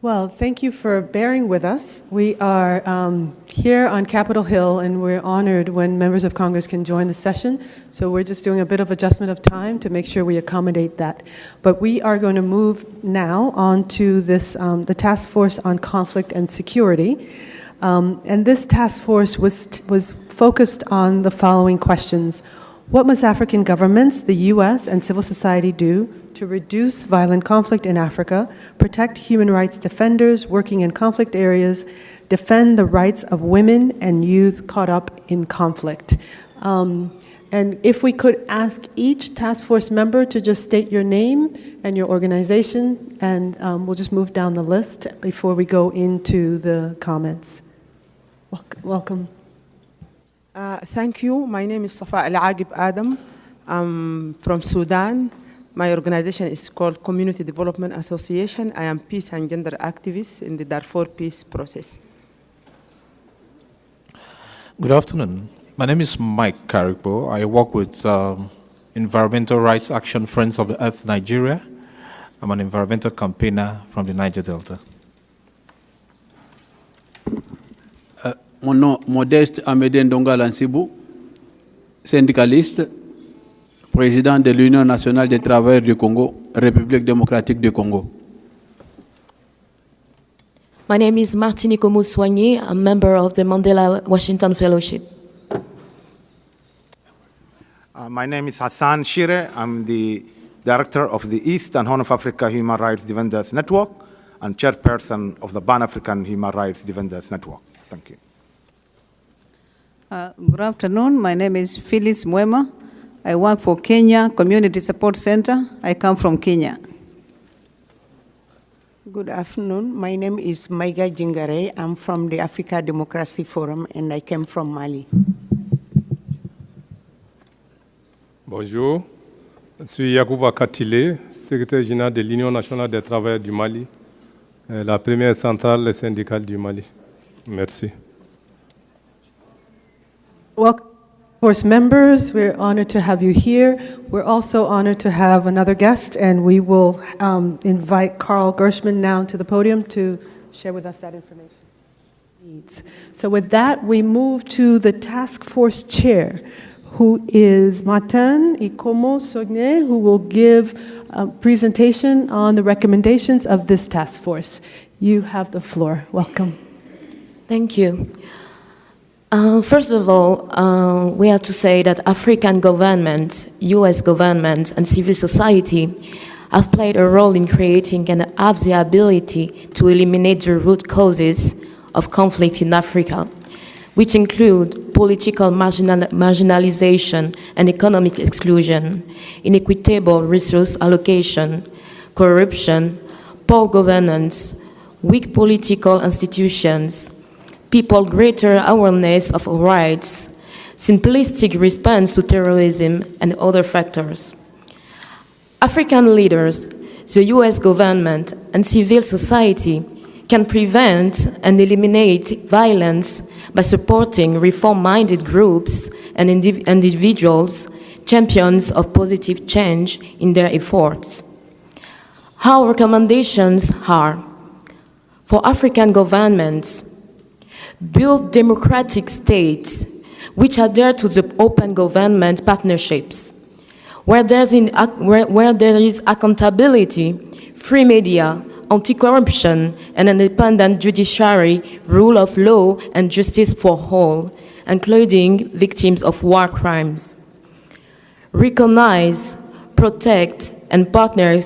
Well, thank you for bearing with us. We are here on Capitol Hill, and we're honored when members of Congress can join the session. So we're just doing a bit of adjustment of time to make sure we accommodate that. But we are going to move now on to this, the Task Force on Conflict and Security. And this task force was focused on the following questions. What must African governments, the U.S., and civil society do to reduce violent conflict in Africa, protect human rights defenders working in conflict areas, defend the rights of women and youth caught up in conflict? And if we could ask each task force member to just state your name and your organization, and we'll just move down the list before we go into the comments. Welcome. Thank you. My name is Safa Al-Agib Adam. I'm from Sudan. My organization is called Community Development Association. I am peace and gender activist in the Darfur peace process. Good afternoon. My name is Mike Karikbo. I work with Environmental Rights Action Friends of the Earth Nigeria. I'm an environmental campaigner from the Niger Delta. Mon nom Modeste Amédée Ndonga Lansibou, syndicaliste, président de l'Union nationale des travailleurs du Congo, République démocratique du Congo. My name is Martinique Moussoigny, a member of the Mandela Washington Fellowship. My name is Hassan Shire. I'm the director of the East and Horn of Africa Human Rights Defenders Network and chairperson of the Pan-African Human Rights Defenders Network. Thank you. Good afternoon. My name is Phyllis Mwema. I work for Kenya Community Support Center. I come from Kenya. Good afternoon. My name is Maiga Jingare. I'm from the Africa Democracy Forum and I came from Mali. Bonjour. Je suis Yacouba Katile, secrétaire général de l'Union nationale des travailleurs du Mali, la première centrale syndicale du Mali. Merci. Welcome, Force members. We're honored to have you here. We're also honored to have another guest, and we will invite Carl Gershman now to the podium to share with us that information. So with that, we move to the task force chair, who is Martin Ikomo Sogne, who will give a presentation on the recommendations of this task force. You have the floor. Welcome. Thank you. First of all, we have to say that African governments, US governments, and civil society have played a role in creating and have the ability to eliminate the root causes of conflict in Africa, which include political marginalization and economic exclusion, inequitable resource allocation, corruption, poor governance, weak political institutions, people greater awareness of rights, simplistic response to terrorism, and other factors. African leaders, the US government, and civil society can prevent and eliminate violence by supporting reform-minded groups and individuals, champions of positive change in their efforts. Our recommendations are, for African governments, build democratic states which adhere to the open government partnerships, where there is accountability, free media, anti-corruption, and an independent judiciary, rule of law, and justice for all, including victims of war crimes. Recognize, protect, and partner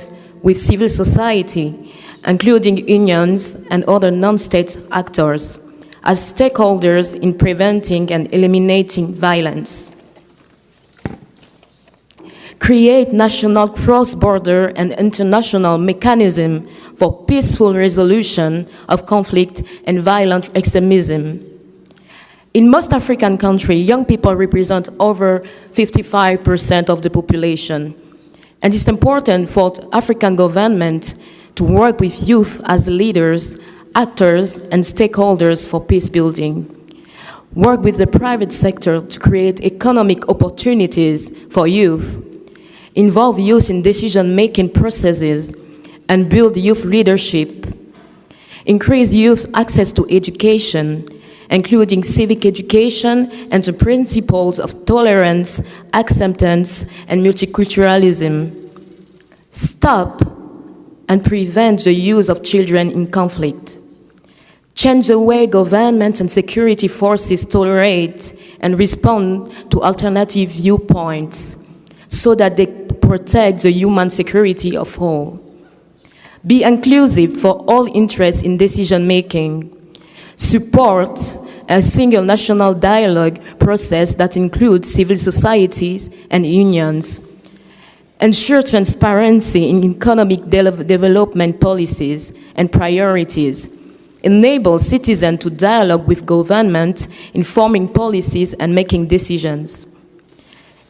with civil society, including unions and other non-state actors, as stakeholders in preventing and eliminating violence. Create national cross-border and international mechanism for peaceful resolution of conflict and violent extremism. In most African countries, young people represent over 55% of the population. And it's important for African government to work with youth as leaders, actors, and stakeholders for peace building. Work with the private sector to create economic opportunities for youth. Involve youth in decision-making processes and build youth leadership. increase youth access to education, including civic education and the principles of tolerance, acceptance, and multiculturalism. Stop and prevent the use of children in conflict. Change the way government and security forces tolerate and respond to alternative viewpoints so that they protect the human security of all. Be inclusive for all interests in decision-making. Support a single national dialogue process that includes civil societies and unions. Ensure transparency in economic development policies and priorities. Enable citizens to dialogue with government in forming policies and making decisions.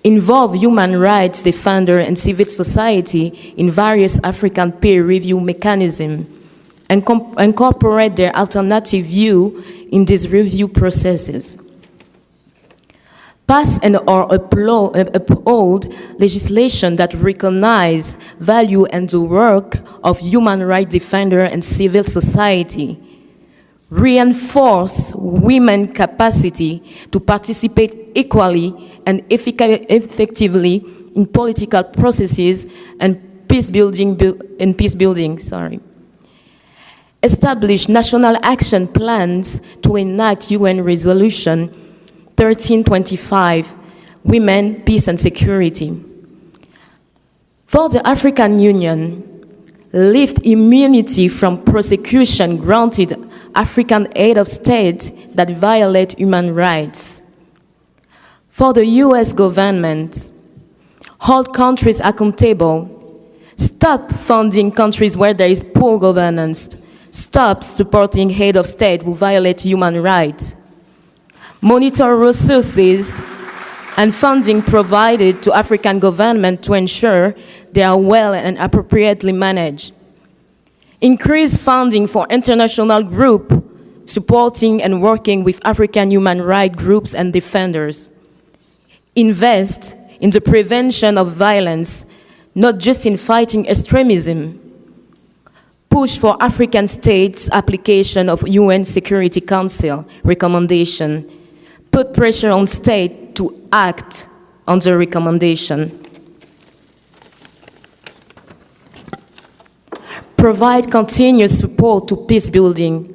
Involve human rights defenders and civil society in various African peer review mechanisms and incorporate their alternative view in these review processes. Pass and/or uphold legislation that recognize, value, and the work of human rights defenders and civil society. Reinforce women's capacity to participate equally and effectively in political processes and peace building. Establish national action plans to enact UN Resolution 1325, Women, Peace and Security. For the African Union, lift immunity from prosecution granted African head of state that violate human rights. For the US government, hold countries accountable. Stop funding countries where there is poor governance. Stop supporting head of state who violate human rights. Monitor resources and funding provided to African government to ensure they are well and appropriately managed. Increase funding for international groups supporting and working with African human rights groups and defenders. Invest in the prevention of violence, not just in fighting extremism. Push for African states' application of UN Security Council recommendation. Put pressure on states to act on the recommendation. Provide continuous support to peace building,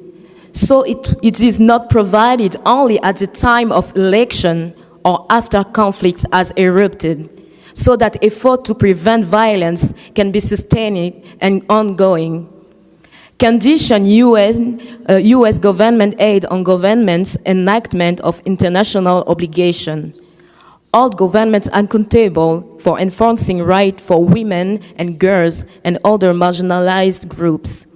so it is not provided only at the time of election or after conflicts has erupted, so that effort to prevent violence can be sustained and ongoing. Condition US government aid on government's enactment of international obligation. Hold governments accountable for enforcing rights for women and girls and other marginalized groups.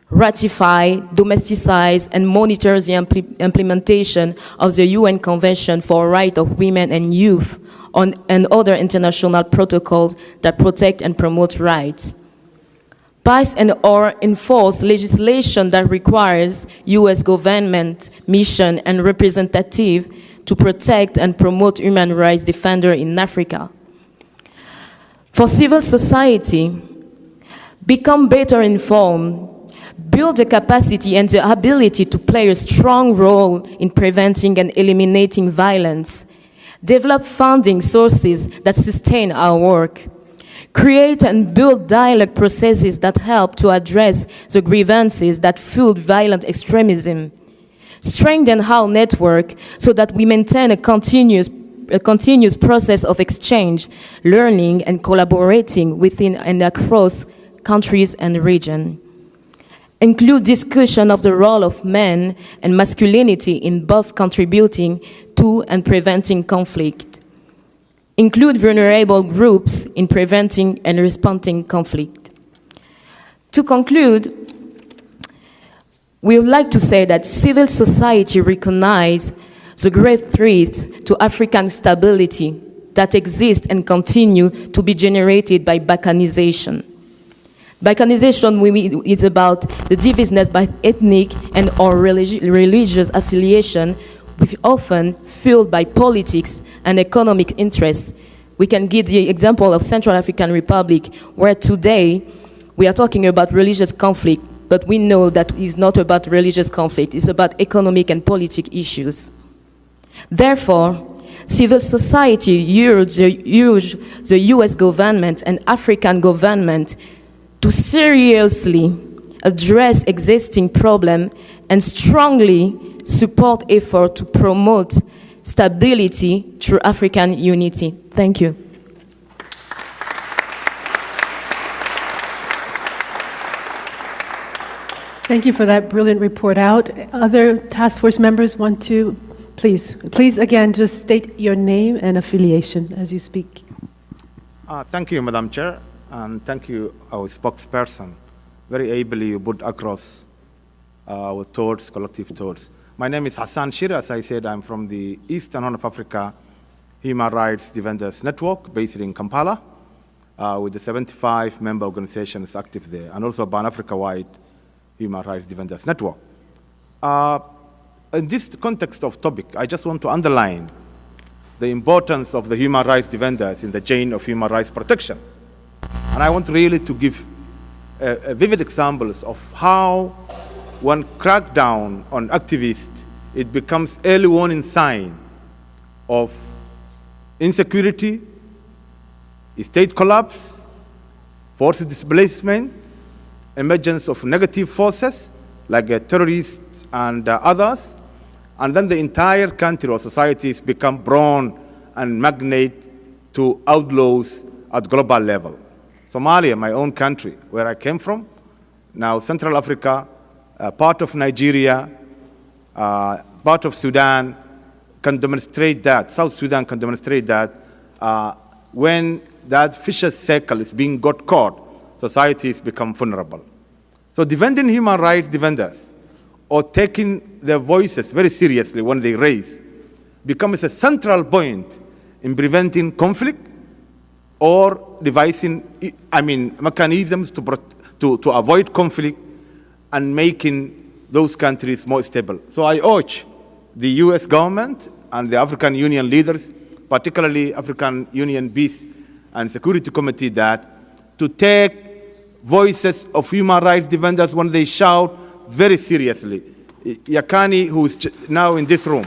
Ratify, domesticize, and monitor the implementation of the UN Convention for Rights of Women and Youth and other international protocols that protect and promote rights. Pass and/or enforce legislation that requires US government, mission, and representative to protect and promote human rights defenders in Africa. For civil society, become better informed, build the capacity and the ability to play a strong role in preventing and eliminating violence, develop funding sources that sustain our work, create and build dialogue processes that help to address the grievances that fuel violent extremism, strengthen our network so that we maintain a continuous process of exchange, learning, and collaborating within and across countries and regions. Include discussion of the role of men and masculinity in both contributing to and preventing conflict. Include vulnerable groups in preventing and responding conflict. To conclude, we would like to say that civil society recognizes the great threat to African stability that exists and continue to be generated by balkanization. Balkanization is about the divisiveness by ethnic and or religious affiliation, which often fueled by politics and economic interests. We can give the example of Central African Republic, where today we are talking about religious conflict but we know that it's not about religious conflict, it's about economic and political issues. Therefore, civil society urged the US government and African government to seriously address existing problems and strongly support efforts to promote stability through African unity. Thank you. Thank you for that brilliant report out. Other task force members want to, please again, just state your name and affiliation as you speak. Thank you, Madam Chair, and thank you, our spokesperson. Very ably you put across our thoughts, collective thoughts. My name is Hassan Shire. As I said, I'm from the East and Horn of Africa Human Rights Defenders Network, based in Kampala, with the 75 member organizations active there, and also Pan-Africa-wide Human Rights Defenders Network. In this context of topic, I just want to underline the importance of the human rights defenders in the chain of human rights protection. And I want really to give vivid examples of how one crackdown on activists, it becomes early warning sign of insecurity, state collapse, forced displacement, emergence of negative forces like terrorists and others, and then the entire country or societies become drawn and magnet to outlaws at global level. Somalia, my own country, where I came from, now Central Africa, part of Nigeria, part of Sudan can demonstrate that, South Sudan can demonstrate that when that vicious circle is being got caught, societies become vulnerable. So defending human rights defenders or taking their voices very seriously when they raise becomes a central point in preventing conflict or devising, mechanisms to avoid conflict and making those countries more stable. So I urge the US government and the African Union leaders, particularly African Union Peace and Security Committee, that to take voices of human rights defenders when they shout very seriously. Yakani, who is now in this room,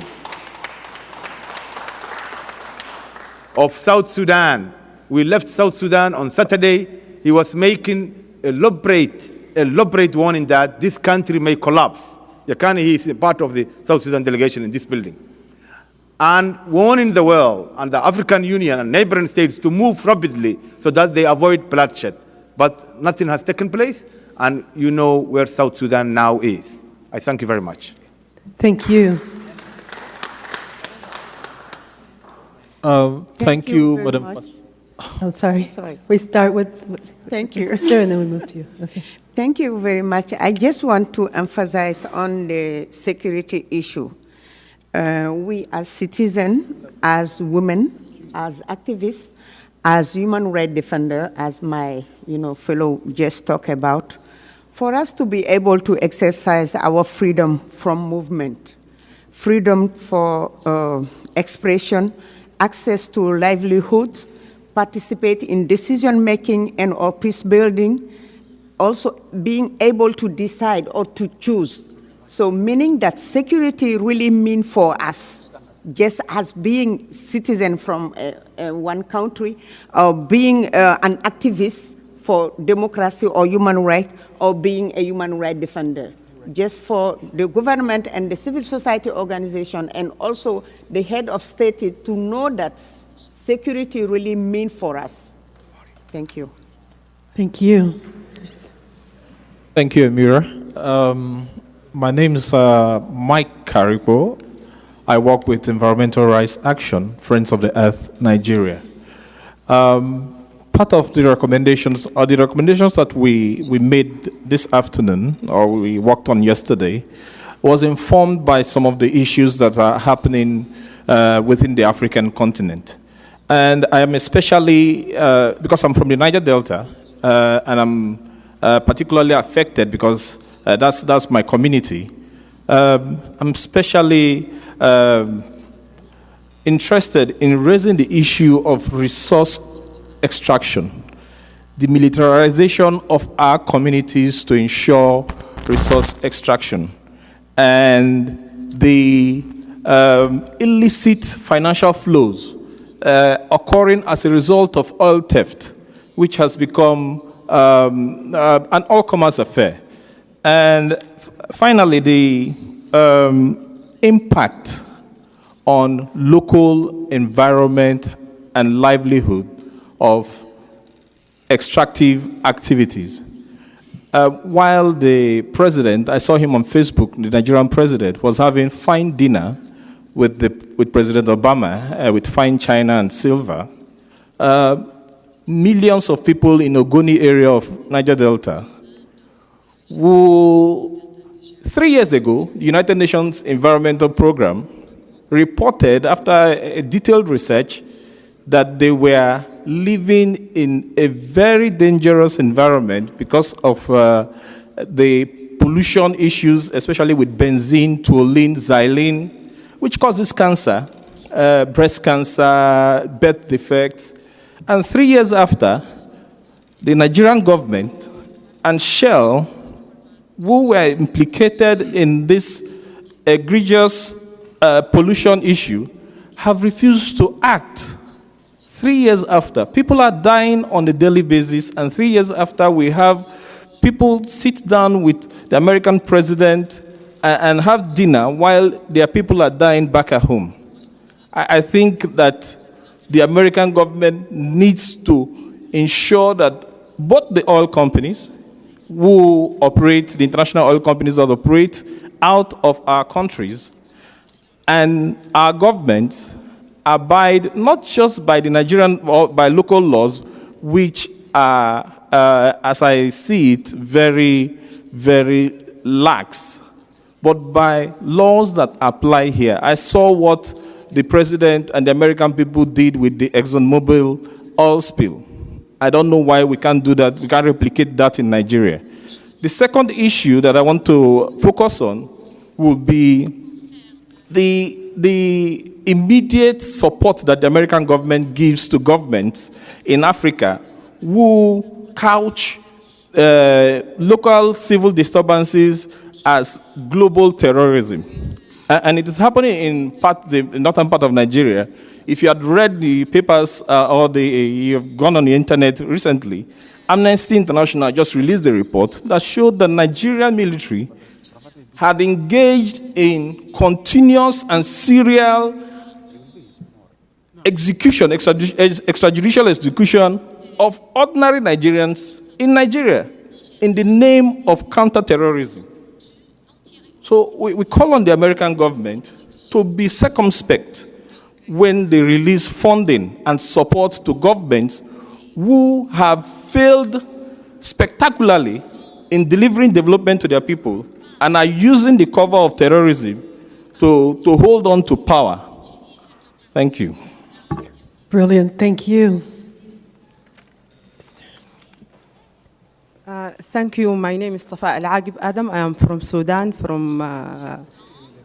of South Sudan. We left South Sudan on Saturday. He was making a elaborate warning that this country may collapse. Yakani, he is a part of the South Sudan delegation in this building. And warning the world and the African Union and neighboring states to move rapidly so that they avoid bloodshed. But nothing has taken place, and you know where South Sudan now is. I thank you very much. Thank you. Thank you, very Madam. much. Oh, sorry. Sorry. We start with Thank you. Sister, and then we move to you. Okay. Thank you very much. I just want to emphasize on the security issue. We as citizens, as women, as activists, as human rights defender, as my fellow just talked about, for us to be able to exercise our freedom from movement, freedom for expression, access to livelihood, participate in decision-making and or peace building, also being able to decide or to choose. So meaning that security really means for us, just as being citizen from one country, or being an activist for democracy or human rights, or being a human rights defender. Just for the government and the civil society organization and also the head of state to know that security really means for us. Thank you. Thank you. Thank you, Amira. My name is Mike Karipo. I work with Environmental Rights Action, Friends of the Earth, Nigeria. Part of the recommendations are the recommendations that we made this afternoon, or we worked on yesterday, was informed by some of the issues that are happening within the African continent. And I am especially, because I'm from the Niger Delta, and I'm particularly affected because that's my community. I'm especially interested in raising the issue of resource extraction, the militarization of our communities to ensure resource extraction and the illicit financial flows occurring as a result of oil theft, which has become an all-commerce affair. And finally, the impact on local environment and livelihood of extractive activities. While the president, I saw him on Facebook, the Nigerian president, was having fine dinner with President Obama, with fine china and silver, millions of people in Ogoni area of Niger Delta, who 3 years ago, the United Nations Environmental Program reported after a detailed research that they were living in a very dangerous environment because of the pollution issues, especially with benzene, toluene, xylene, which causes cancer, breast cancer, birth defects. And 3 years after, the Nigerian government and Shell, who were implicated in this egregious pollution issue, have refused to act. 3 years after, people are dying on a daily basis, and 3 years after, we have people sit down with the American president and have dinner while their people are dying back at home. I think that the American government needs to ensure that both the oil companies who operate, the international oil companies that operate out of our countries, and our governments abide not just by the Nigerian or by local laws, which are, as I see it, very, very lax, but by laws that apply here. I saw what the president and the American people did with the ExxonMobil oil spill. I don't know why we can't do that. We can't replicate that in Nigeria. The second issue that I want to focus on will be the immediate support that the American government gives to governments in Africa who couch local civil disturbances as global terrorism. And it is happening in the northern part of Nigeria. If you had read the papers or you have gone on the internet recently, Amnesty International just released a report that showed the Nigerian military had engaged in continuous and serial execution, extrajudicial execution of ordinary Nigerians in Nigeria in the name of counterterrorism. So we call on the American government to be circumspect when they release funding and support to governments who have failed spectacularly in delivering development to their people and are using the cover of terrorism to hold on to power. Thank you. Brilliant. Thank you. Thank you. My name is Safa Al-Agib Adam. I am from Sudan.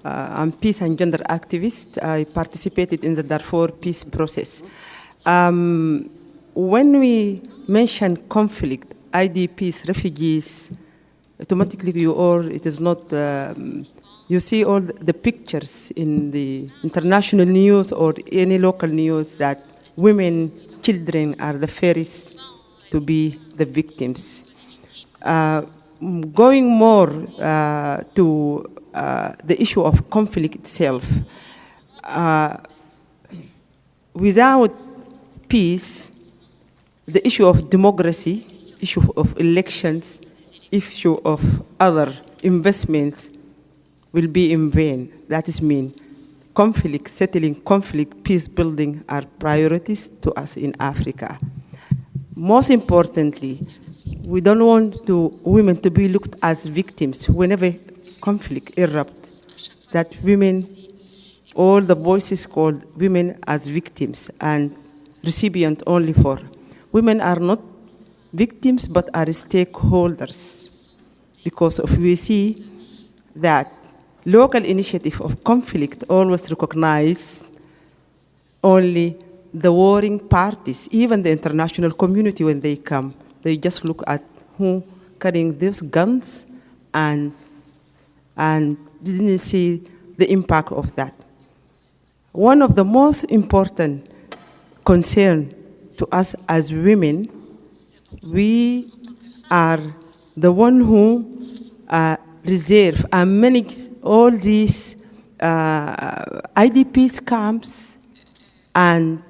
I'm peace and gender activist. I participated in the Darfur peace process. When we mention conflict, IDPs, refugees, automatically it is not, you see all the pictures in the international news or any local news that women, children are the first to be the victims. Going more to the issue of conflict itself, without peace, the issue of democracy, issue of elections, issue of other investments will be in vain. That is mean conflict, settling conflict, peace building are priorities to us in Africa. Most importantly, we don't want women to be looked as victims whenever conflict erupts, that women, all the voices called women as victims and recipient only for. Women are not victims but are stakeholders, because if we see that local initiative of conflict always recognize only the warring parties, even the international community when they come, they just look at who carrying these guns and didn't see the impact of that. One of the most important concerns to us as women, we are the one who reserve and manage all these IDPs camps, and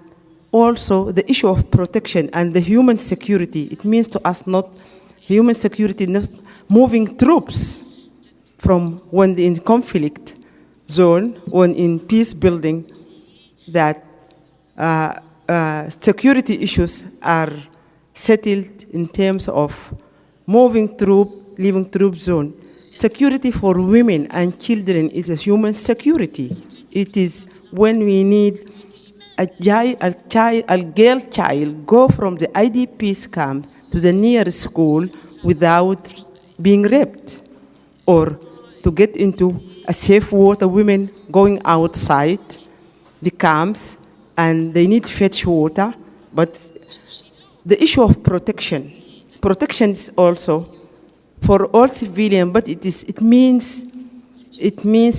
also the issue of protection and the human security. It means to us not human security, not moving troops from when in conflict zone, when in peace building, that security issues are settled in terms of moving troop, leaving troop zone. Security for women and children is a human security. It is when we need a girl child go from the IDP's camp to the nearest school without being raped, or to get into a safe water, women going outside the camps and they need fetch water. But the issue of protection is also for all civilians, but it means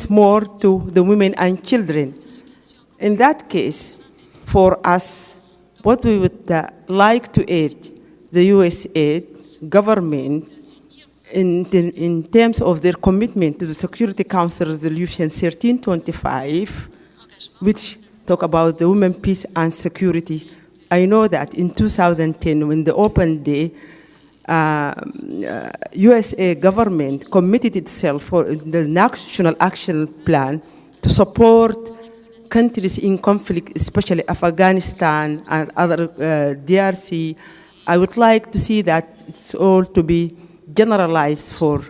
more to the women and children. In that case, for us, what we would like to urge the USA government in terms of their commitment to the Security Council Resolution 1325, which talk about the women, peace, and security. I know that in 2010, when the Open Day, USA government committed itself for the National Action Plan to support countries in conflict, especially Afghanistan and other DRC. I would like to see that it's all to be generalized for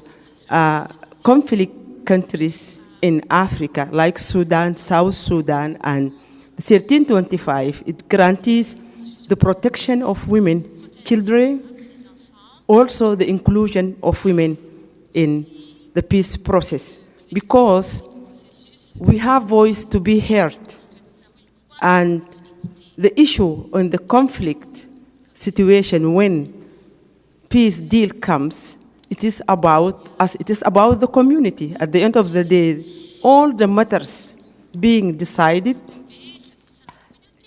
conflict countries in Africa, like Sudan, South Sudan, and 1325, it guarantees the protection of women, children, also the inclusion of women in the peace process, because we have voice to be heard. And the issue on the conflict situation, when peace deal comes, it is about us, it is about the community. At the end of the day, all the matters being decided,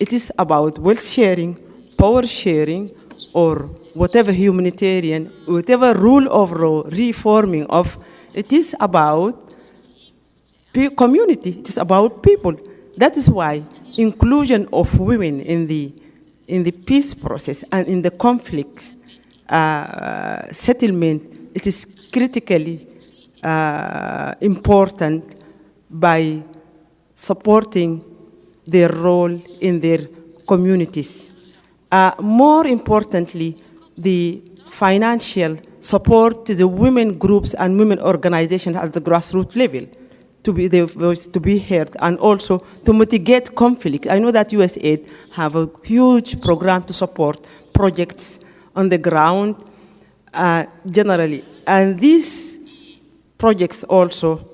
it is about wealth sharing, power sharing, or whatever humanitarian, whatever rule of law, reforming of, it is about community, it is about people. That is why inclusion of women in the peace process and in the conflict settlement, it is critically important by supporting their role in their communities. More importantly, the financial support to the women groups and women organizations at the grassroots level, to be their voice to be heard, and also to mitigate conflict. I know that USAID have a huge program to support projects on the ground generally. And these projects also,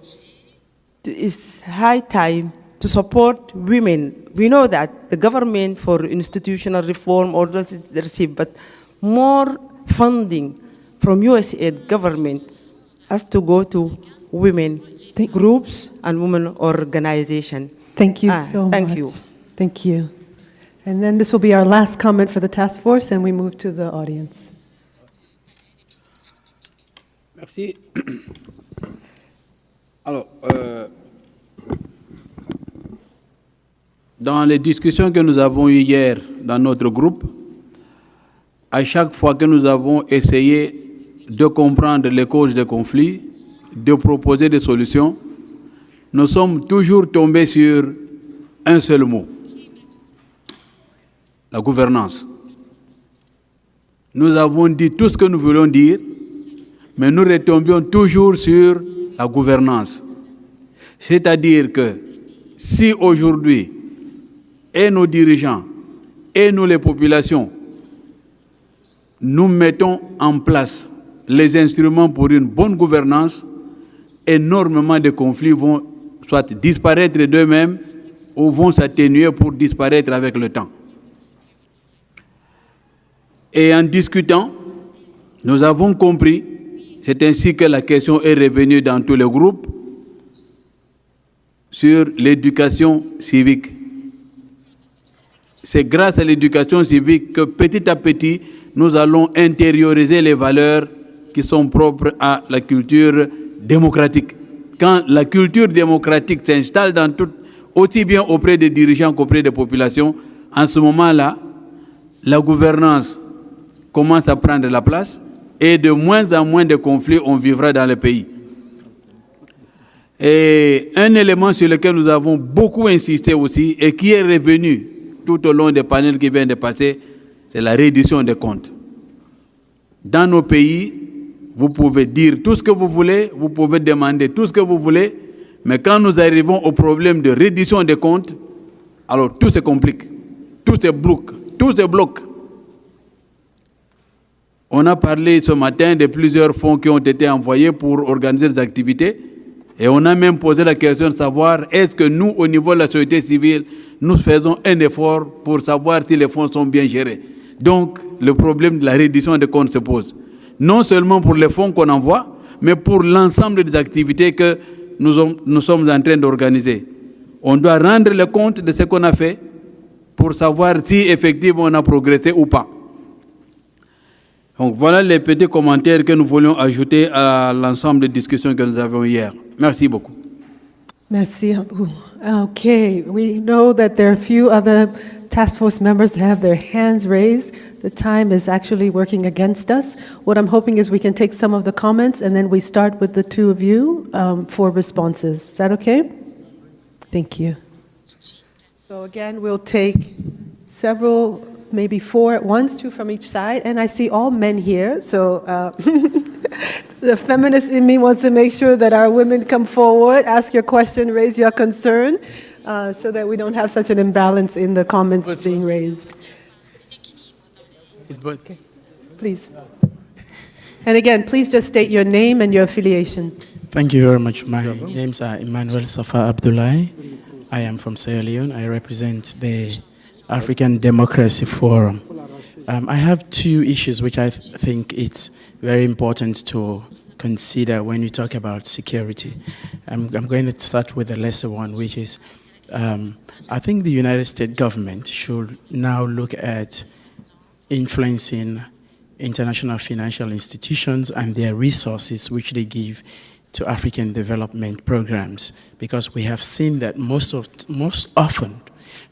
it's high time to support women. We know that the government for institutional reform orders receive, but more funding from USAID government has to go to women groups and women organizations. Thank you so much. Thank you. Thank you. And then this will be our last comment for the task force, and we move to the audience. Merci. Alors, dans les discussions que nous avons eues hier dans notre groupe, à chaque fois que nous avons essayé de comprendre les causes des conflits, de proposer des solutions, nous sommes toujours tombés sur un seul mot: la gouvernance. Nous avons dit tout ce que nous voulions dire, mais nous retombions toujours sur la gouvernance. C'est-à-dire que si aujourd'hui, et nos dirigeants, et nous les populations, nous mettons en place les instruments pour une bonne gouvernance, énormément de conflits vont soit disparaître d'eux-mêmes ou vont s'atténuer pour disparaître avec le temps. Et en discutant, nous avons compris, C'est ainsi que la question est revenue dans tous les groupes sur l'éducation civique. C'est grâce à l'éducation civique que petit à petit, nous allons intérioriser les valeurs qui sont propres à la culture démocratique. Quand la culture démocratique s'installe dans tout, aussi bien auprès des dirigeants qu'auprès des populations, en ce moment-là, la gouvernance commence à prendre la place et de moins en moins de conflits on vivra dans le pays. Et un élément sur lequel nous avons beaucoup insisté aussi et qui est revenu tout au long des panels qui viennent de passer, c'est la reddition des comptes. Dans nos pays, vous pouvez dire tout ce que vous voulez, vous pouvez demander tout ce que vous voulez, mais quand nous arrivons au problème de reddition des comptes, alors tout se complique, tout se bloque, tout se bloque. On a parlé ce matin de plusieurs fonds qui ont été envoyés pour organiser des activités et on a même posé la question de savoir est-ce que nous, au niveau de la société civile, nous faisons un effort pour savoir si les fonds sont bien gérés. Donc, le problème de la reddition des comptes se pose. Non seulement pour les fonds qu'on envoie, mais pour l'ensemble des activités que nous sommes en train d'organiser. On doit rendre le compte de ce qu'on a fait pour savoir si effectivement on a progressé ou pas. Donc voilà les petits commentaires que nous voulions ajouter à l'ensemble des discussions que nous avions hier. Merci beaucoup. Merci. Okay, we know that there are a few other task force members that have their hands raised. The time is actually working against us. What I'm hoping is we can take some of the comments and then we start with the two of you for responses. Is that okay? Thank you. So again, we'll take several, maybe four at once, two from each side, and I see all men here, so the feminist in me wants to make sure that our women come forward, ask your question, raise your concern, so that we don't have such an imbalance in the comments being raised. Okay. Please. And again, please just state your name and your affiliation. Thank you very much. My name is Emmanuel Safa Abdullahi. I am from Sierra Leone. I represent the African Democracy Forum. I have two issues which I think it's very important to consider when we talk about security. I'm going to start with the lesser one, which is I think the United States government should now look at influencing international financial institutions and their resources which they give to African development programs, because we have seen that most often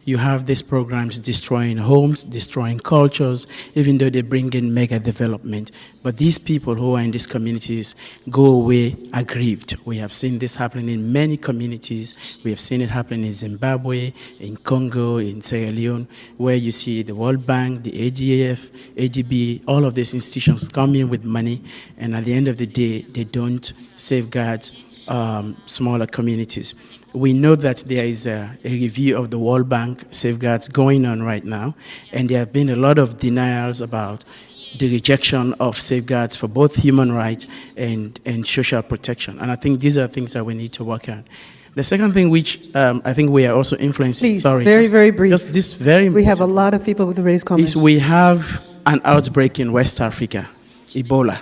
you have these programs destroying homes, destroying cultures, even though they bring in mega development. But these people who are in these communities go away aggrieved. We have seen this happening in many communities. We have seen it happen in Zimbabwe, in Congo, in Sierra Leone, where you see the World Bank, the AGF, ADB, all of these institutions come in with money, and at the end of the day, they don't safeguard smaller communities. We know that there is a review of the World Bank safeguards going on right now, and there have been a lot of denials about the rejection of safeguards for both human rights and social protection. And I think these are things that we need to work on. The second thing which I think we are also influencing, Please, very brief. Just this very We have a lot of people with raised comments. is we have an outbreak in West Africa, Ebola,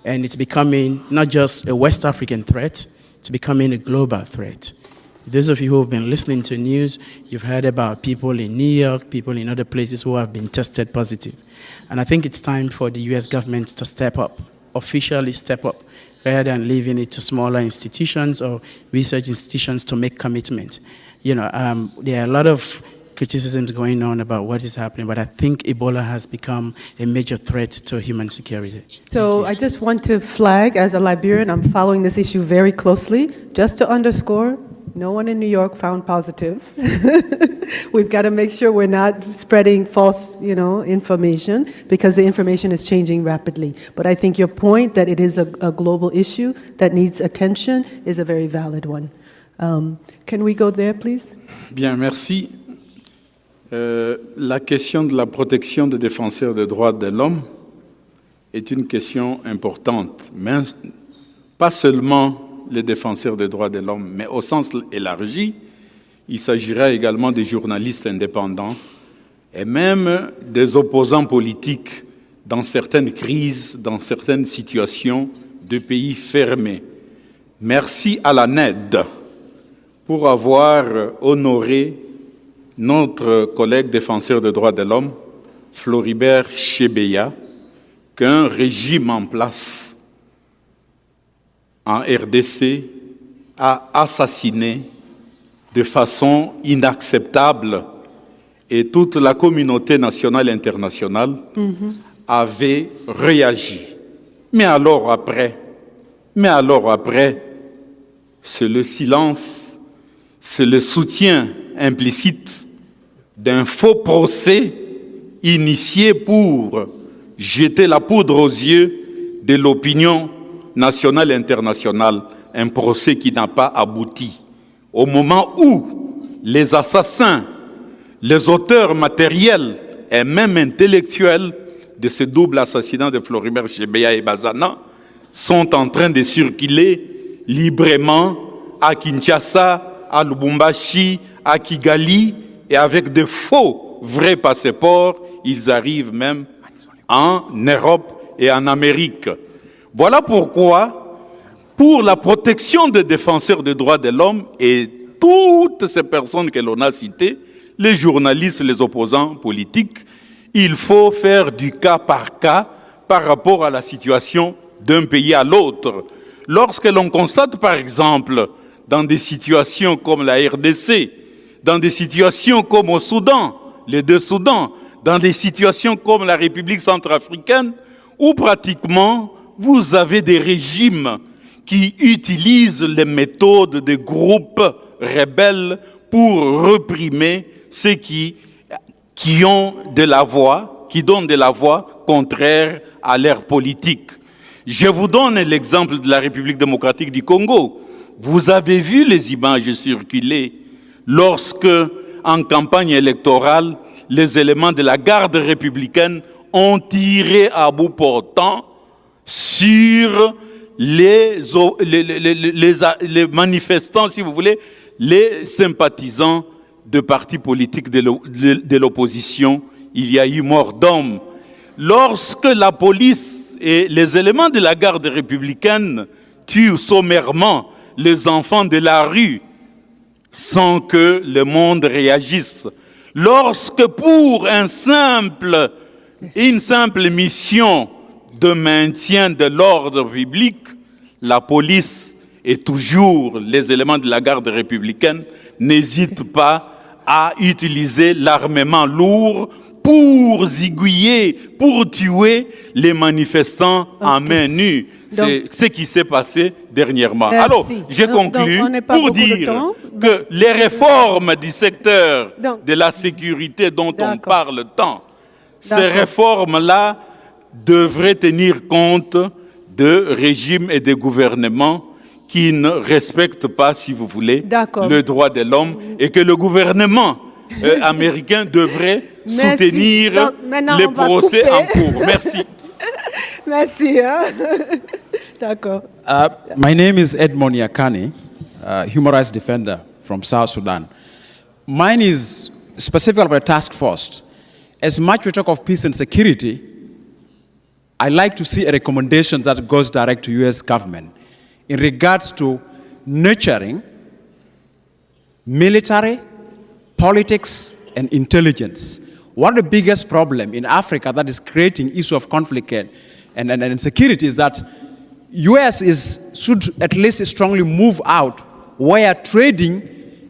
and it's becoming not just a West African threat, it's becoming a global threat. Those of you who have been listening to news, you've heard about people in New York, people in other places who have been tested positive. And I think it's time for the US government to step up, officially step up, rather than leaving it to smaller institutions or research institutions to make commitment. You know, there are a lot of criticisms going on about what is happening, but I think Ebola has become a major threat to human security. So I just want to flag, as a Liberian, I'm following this issue very closely, just to underscore, no one in New York found positive. We've got to make sure we're not spreading false, information, because the information is changing rapidly. But I think your point that it is a global issue that needs attention is a very valid one. Can we go there, please? Bien, merci. La question de la protection des défenseurs des droits de l'homme est une question importante, mais pas seulement les défenseurs des droits de l'homme, mais au sens élargi, il s'agira également des journalistes indépendants et même des opposants politiques dans certaines crises, dans certaines situations de pays fermés. Merci à la NED pour avoir honoré notre collègue défenseur des droits de l'homme, Floribert Chebeya, qu'un régime en place en RDC a assassiné de façon inacceptable et toute la communauté nationale et internationale avait réagi. Mais alors après, c'est le silence, c'est le soutien implicite d'un faux procès initié pour jeter la poudre aux yeux de l'opinion nationale et internationale, un procès qui n'a pas abouti. Au moment où les assassins, les auteurs matériels et même intellectuels de ce double assassinat de Floribert Chebeya et Bazana sont en train de circuler librement à Kinshasa, à Lubumbashi, à Kigali, et avec de faux vrais passeports, ils arrivent même en Europe et en Amérique. Voilà pourquoi, pour la protection des défenseurs des droits de l'homme et toutes ces personnes que l'on a citées, les journalistes, les opposants politiques, il faut faire du cas par rapport à la situation d'un pays à l'autre. Lorsque l'on constate, par exemple, dans des situations comme la RDC, dans des situations comme au Soudan, les deux Soudans, dans des situations comme la République centrafricaine, où pratiquement vous avez des régimes qui utilisent les méthodes des groupes rebelles pour réprimer ceux qui ont de la voix, qui donnent de la voix contraire à leur politique. Je vous donne l'exemple de la République démocratique du Congo. Vous avez vu les images circuler lorsque, en campagne électorale, les éléments de la garde républicaine ont tiré à bout portant sur les manifestants, si vous voulez, les sympathisants de partis politiques de l'opposition. Il y a eu mort d'hommes. Lorsque la police et les éléments de la garde républicaine tuent sommairement les enfants de la rue sans que le monde réagisse, lorsque pour une simple mission de maintien de l'ordre public, la police et toujours les éléments de la garde républicaine n'hésitent pas à utiliser l'armement lourd pour zigouiller, pour tuer les manifestants en main nue. C'est ce qui s'est passé dernièrement. Merci. Alors, j'ai conclu pour dire que les réformes du secteur de la sécurité dont on parle tant, ces réformes-là devraient tenir compte de régimes et de gouvernements qui ne respectent pas, si vous voulez, le droit de l'homme et que le gouvernement américain devrait soutenir les procès en cours. Merci. Merci. D'accord. My name is Edmond Yakani, human rights defender from South Sudan. Mine is specifically for the task force. As much we talk of peace and security, I like to see a recommendation that goes direct to U.S. government in regards to nurturing military, politics, and intelligence. One of the biggest problems in Africa that is creating issue of conflict and insecurity is that U.S. should at least strongly move out where trading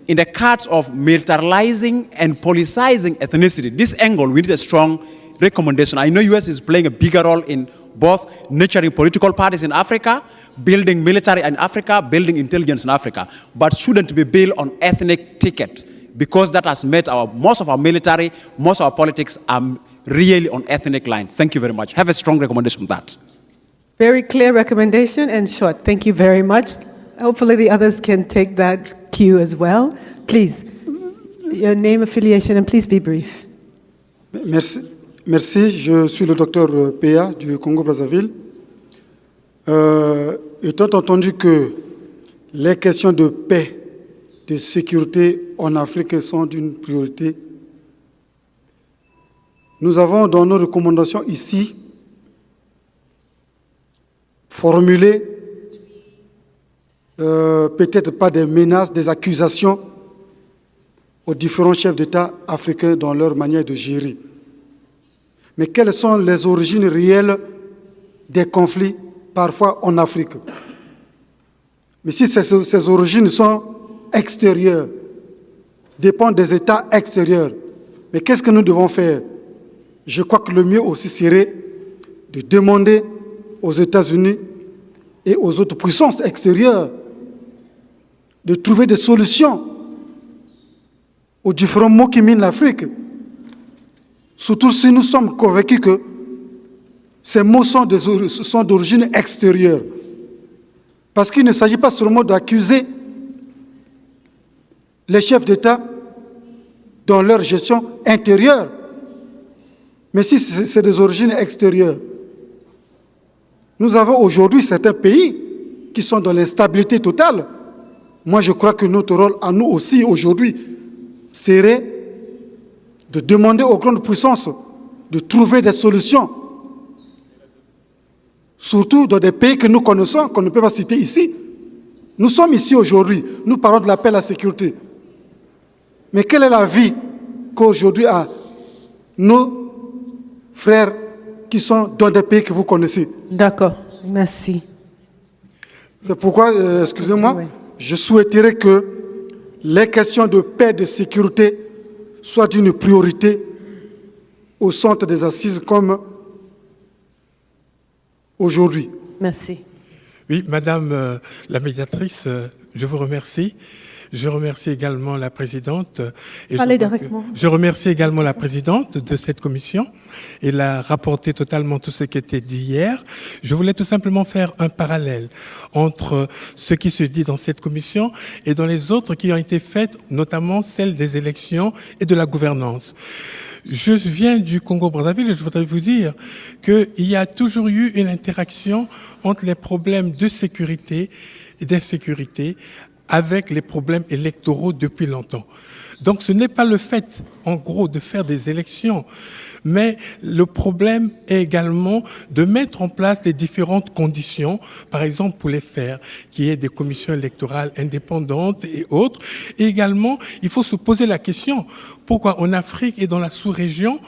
in the cards of militarizing and politicizing ethnicity. This angle, we need a strong recommendation. I know U.S. is playing a bigger role in both nurturing political parties in Africa, building military in Africa, building intelligence in Africa, but shouldn't be built on ethnic ticket, because that has made most of our military, most of our politics are really on ethnic lines. Thank you very much. Have a strong recommendation on that. Very clear recommendation and short. Thank you very much. Hopefully the others can take that cue as well. Please, your name, affiliation, and please be brief. Merci. Merci. Je suis le docteur Péa du Congo-Brazzaville. Étant entendu que les questions de paix, de sécurité en Afrique sont d'une priorité, nous avons dans nos recommandations ici formuler peut-être pas des menaces, des accusations aux différents chefs d'État africains dans leur manière de gérer. Mais quelles sont les origines réelles des conflits, parfois en Afrique? Mais si ces origines sont extérieures, dépendent des États extérieurs, mais qu'est-ce que nous devons faire? Je crois que le mieux aussi serait de demander aux États-Unis et aux autres puissances extérieures de trouver des solutions aux différents maux qui minent l'Afrique. Surtout si nous sommes convaincus que ces maux sont d'origine extérieure. Parce qu'il ne s'agit pas seulement d'accuser les chefs d'État dans leur gestion intérieure, mais si c'est des origines extérieures. Nous avons aujourd'hui certains pays qui sont dans l'instabilité totale. Moi, je crois que notre rôle à nous aussi aujourd'hui serait de demander aux grandes puissances de trouver des solutions, surtout dans des pays que nous connaissons, qu'on ne peut pas citer ici. Nous sommes ici aujourd'hui, nous parlons de la paix et de la sécurité. Mais quelle est la vie qu'aujourd'hui a nos frères qui sont dans des pays que vous connaissez? D'accord, merci. C'est pourquoi, excusez-moi, Oui. je souhaiterais que les questions de paix et de sécurité soient d'une priorité au centre des assises comme aujourd'hui. Merci. Oui, Madame la médiatrice, je vous remercie. Je remercie également la présidente. Et Parlez directement. je remercie également la présidente de cette commission. Elle a rapporté totalement tout ce qui était dit hier. Je voulais tout simplement faire un parallèle entre ce qui se dit dans cette commission et dans les autres qui ont été faites, notamment celle des élections et de la gouvernance. Je viens du Congo-Brazzaville et je voudrais vous dire qu'il y a toujours eu une interaction entre les problèmes de sécurité et d'insécurité avec les problèmes électoraux depuis longtemps. Donc ce n'est pas le fait, en gros, de faire des élections, mais le problème est également de mettre en place les différentes conditions, par exemple pour les faire, qu'il y ait des commissions électorales indépendantes et autres. Et également, il faut se poser la question, pourquoi en Afrique et dans la sous-région,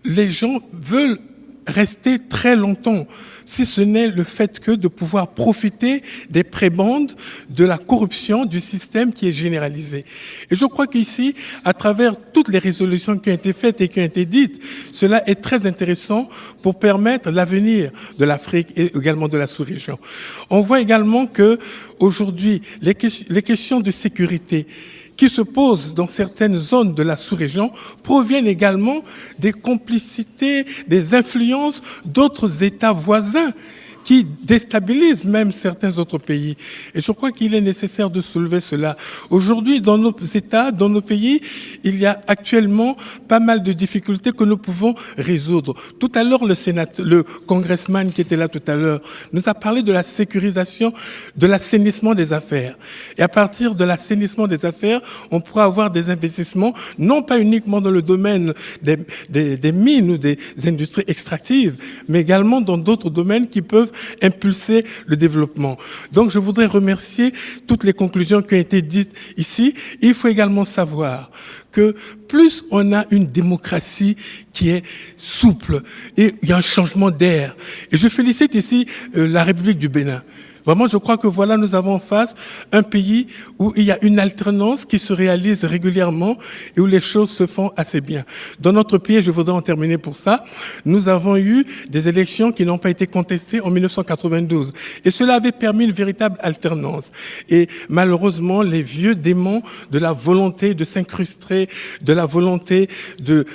les gens veulent rester très longtemps, si ce n'est le fait que de pouvoir profiter des prébendes, de la corruption, du système qui est généralisé. Et je crois qu'ici, à travers toutes les résolutions qui ont été faites et qui ont été dites, cela est très intéressant pour permettre l'avenir de l'Afrique et également de la sous-région. On voit également que aujourd'hui, les questions de sécurité qui se posent dans certaines zones de la sous-région proviennent également des complicités, des influences d'autres États voisins qui déstabilisent même certains autres pays. Et je crois qu'il est nécessaire de soulever cela. Aujourd'hui, dans nos États, dans nos pays, il y a actuellement pas mal de difficultés que nous pouvons résoudre. Tout à l'heure, le congressman qui était là tout à l'heure nous a parlé de la sécurisation, de l'assainissement des affaires. Et à partir de l'assainissement des affaires, on pourra avoir des investissements, non pas uniquement dans le domaine des mines ou des industries extractives, mais également dans d'autres domaines qui peuvent impulser le développement. Donc je voudrais remercier toutes les conclusions qui ont été dites ici. Il faut également savoir que plus on a une démocratie qui est souple et il y a un changement d'air. Et je félicite ici la République du Bénin. Vraiment, je crois que voilà, nous avons en face un pays où il y a une alternance qui se réalise régulièrement et où les choses se font assez bien. Dans notre pays, je voudrais en terminer pour ça, nous avons eu des élections qui n'ont pas été contestées en 1992. Et cela avait permis une véritable alternance. Et malheureusement, les vieux démons de la volonté de s'incruster, de la volonté de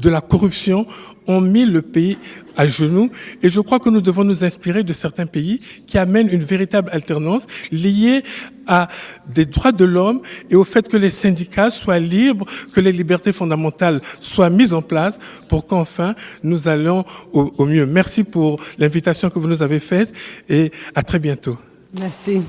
la corruption ont mis le pays à genoux. Et je crois que nous devons nous inspirer de certains pays qui amènent une véritable alternance liée à des droits de l'homme et au fait que les syndicats soient libres, que les libertés fondamentales soient mises en place pour qu'enfin nous allions au mieux. Merci pour l'invitation que vous nous avez faite et à très bientôt. Merci.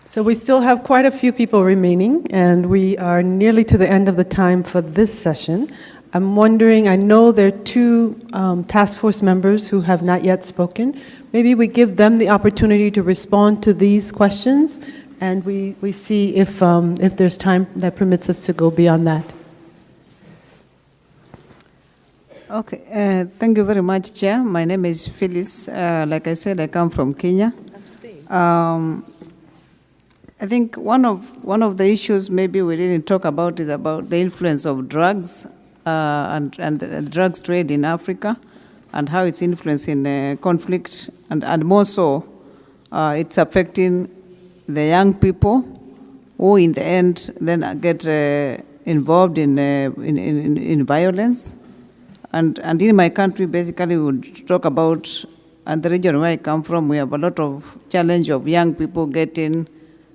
So we still have quite a few people remaining, and we are nearly to the end of the time for this session. I'm wondering, I know there are two task force members who have not yet spoken. Maybe we give them the opportunity to respond to these questions, and we see if there's time that permits us to go beyond that. Okay, thank you very much, Chair. My name is Phyllis. Like I said, I come from Kenya. I think one of the issues maybe we didn't talk about is about the influence of drugs and the drugs trade in Africa and how it's influencing conflict, and more so, it's affecting the young people who in the end then get involved in violence. And in my country, basically, we would talk about, and the region where I come from, we have a lot of challenge of young people getting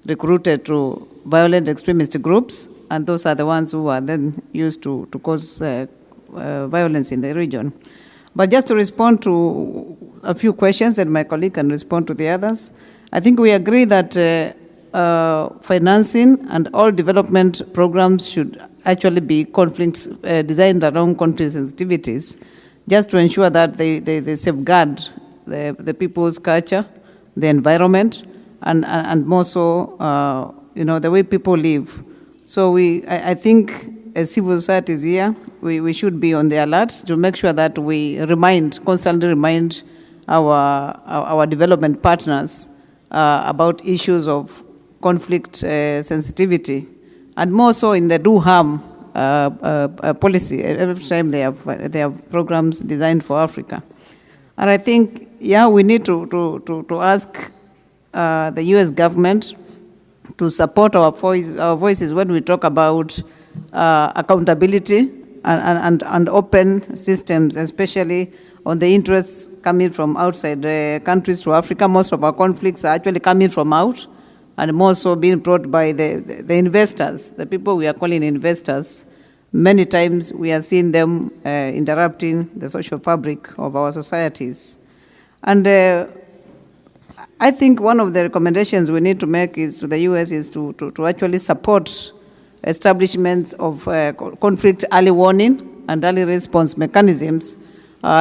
recruited to violent extremist groups, and those are the ones who are then used to cause violence in the region. But just to respond to a few questions, and my colleague can respond to the others, I think we agree that financing and all development programs should actually be conflicts designed around conflict sensitivities, just to ensure that they safeguard the people's culture, the environment, and more so, the way people live. So I think as civil society is here, we should be on the alert to make sure that we constantly remind our development partners about issues of conflict sensitivity, and more so in the do harm policy. Every time they have programs designed for Africa. And I think, we need to ask the US government to support our voices when we talk about accountability and open systems, especially on the interests coming from outside countries to Africa. Most of our conflicts are actually coming from out, and more so being brought by the investors, the people we are calling investors. Many times we are seeing them interrupting the social fabric of our societies. And I think one of the recommendations we need to make to the US is to actually support establishments of conflict early warning and early response mechanisms,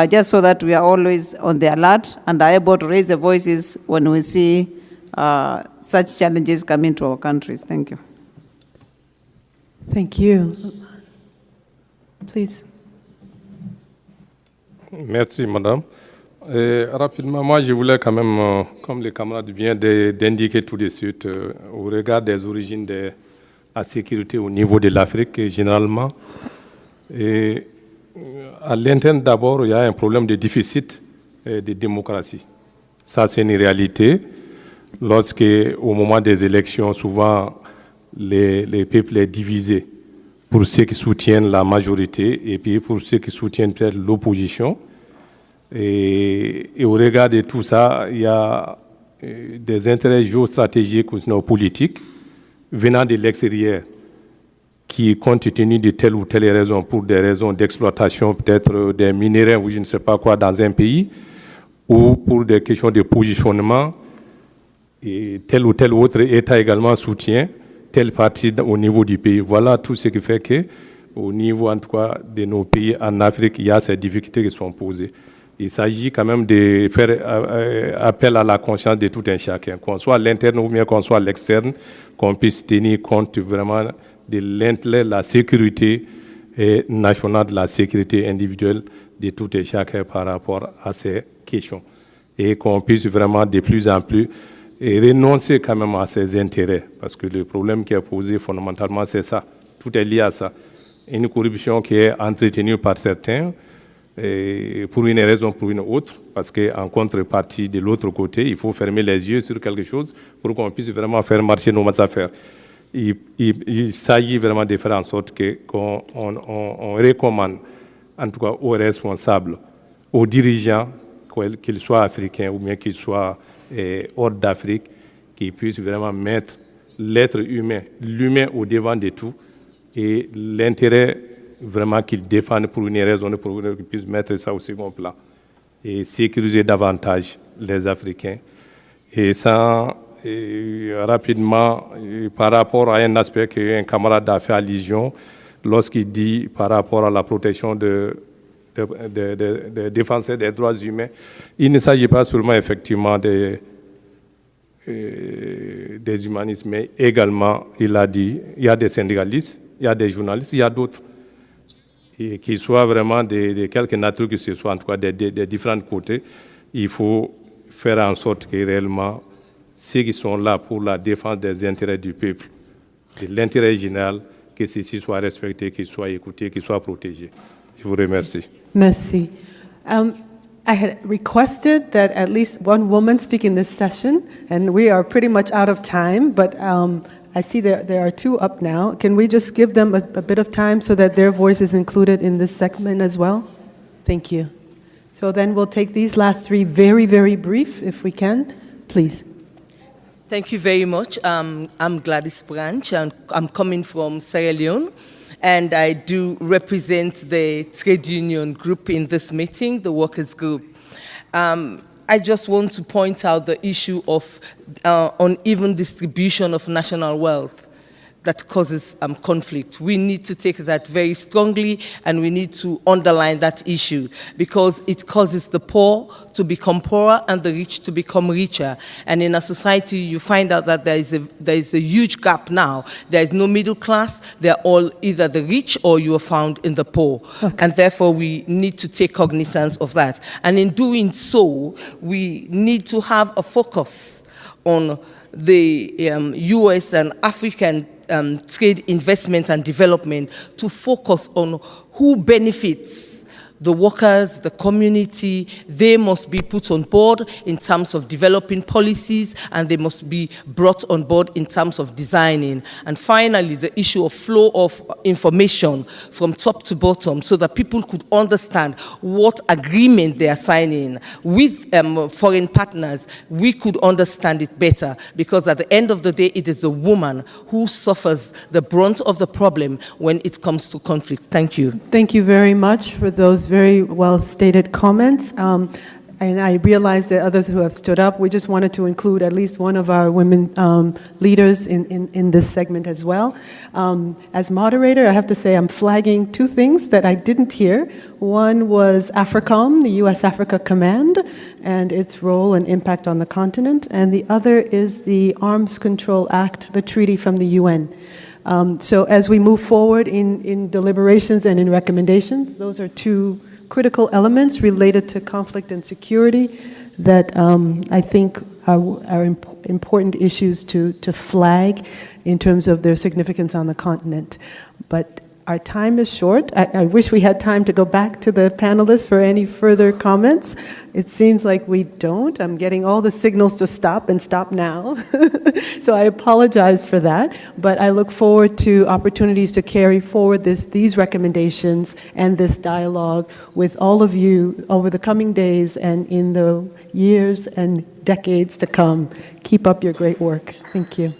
just so that we are always on the alert and are able to raise the voices when we see such challenges coming to our countries. Thank you. Thank you. Please. Merci, madame. Rapidement, moi, je voulais quand même, comme les camarades viennent d'indiquer tout de suite, au regard des origines de la sécurité au niveau de l'Afrique, généralement, et à l'interne d'abord, il y a un problème de déficit de démocratie. Ça, c'est une réalité. Lorsque, au moment des élections, souvent, les peuples sont divisés pour ceux qui soutiennent la majorité et puis pour ceux qui soutiennent peut-être l'opposition. Et au regard de tout ça, il y a des intérêts géostratégiques ou politiques venant de l'extérieur qui, compte tenu de telle ou telle raison, pour des raisons d'exploitation peut-être des minéraux ou je ne sais pas quoi dans un pays, ou pour des questions de positionnement, et tel ou tel autre État également soutient telle partie au niveau du pays. Voilà tout ce qui fait que, au niveau en tout cas de nos pays en Afrique, il y a ces difficultés qui sont posées. Il s'agit quand même de faire appel à la conscience de tout un chacun, qu'on soit à l'interne ou bien qu'on soit à l'externe, qu'on puisse tenir compte vraiment de l'intérêt, la sécurité nationale, de la sécurité individuelle de tout un chacun par rapport à ces questions. Et qu'on puisse vraiment de plus en plus renoncer quand même à ses intérêts. Parce que le problème qui est posé fondamentalement, c'est ça. Tout est lié à ça. Une corruption qui est entretenue par certains, pour une raison ou pour une autre, parce qu'en contrepartie, de l'autre côté, il faut fermer les yeux sur quelque chose pour qu'on puisse vraiment faire marcher nos affaires. Il s'agit vraiment de faire en sorte qu'on recommande, en tout cas aux responsables, aux dirigeants, qu'ils soient africains ou bien qu'ils soient hors d'Afrique, qu'ils puissent vraiment mettre l'être humain, l'humain au devant de tout, et l'intérêt vraiment qu'ils défendent pour une raison, pour qu'ils puissent mettre ça au second plan et sécuriser davantage les Africains. Et ça, rapidement, par rapport à un aspect qu'un camarade a fait allusion, lorsqu'il dit par rapport à la protection des défenseurs des droits humains, il ne s'agit pas seulement effectivement des humanistes, mais également, il a dit, il y a des syndicalistes, il y a des journalistes, il y a d'autres, et qu'ils soient vraiment de quelque nature que ce soit, en tout cas des différents côtés, il faut faire en sorte que réellement, ceux qui sont là pour la défense des intérêts du peuple, de l'intérêt général, que ceux-ci soient respectés, qu'ils soient écoutés, qu'ils soient protégés. Je vous remercie. Merci. I had requested that at least one woman speak in this session, and we are pretty much out of time, but I see there are two up now. Can we just give them a bit of time so that their voice is included in this segment as well? Thank you. So then we'll take these last three very, very brief, if we can. Please. Thank you very much. I'm Gladys Branch, and I'm coming from Sierra Leone, and I do represent the trade union group in this meeting, the workers group. I just want to point out the issue of uneven distribution of national wealth that causes conflict. We need to take that very strongly, and we need to underline that issue, because it causes the poor to become poorer and the rich to become richer. And in a society, you find out that there is a huge gap now. There is no middle class. They're all either the rich or you are found in the poor. Okay. And therefore, we need to take cognizance of that. And in doing so, we need to have a focus on the US and African trade, investment and development, to focus on who benefits the workers, the community. They must be put on board in terms of developing policies, and they must be brought on board in terms of designing. And finally, the issue of flow of information from top to bottom, so that people could understand what agreement they are signing with foreign partners. We could understand it better, because at the end of the day, it is the woman who suffers the brunt of the problem when it comes to conflict. Thank you. Thank you very much for those very well-stated comments. And I realize there are others who have stood up. We just wanted to include at least one of our women leaders in this segment as well. As moderator, I have to say I'm flagging two things that I didn't hear. One was AFRICOM, the U.S. Africa Command, and its role and impact on the continent. And the other is the Arms Control Act, the treaty from the UN. So as we move forward in deliberations and in recommendations, those are two critical elements related to conflict and security that I think are important issues to flag in terms of their significance on the continent. But our time is short. I wish we had time to go back to the panelists for any further comments. It seems like we don't. I'm getting all the signals to stop and stop now. So I apologize for that. But I look forward to opportunities to carry forward these recommendations and this dialogue with all of you over the coming days and in the years and decades to come. Keep up your great work. Thank you.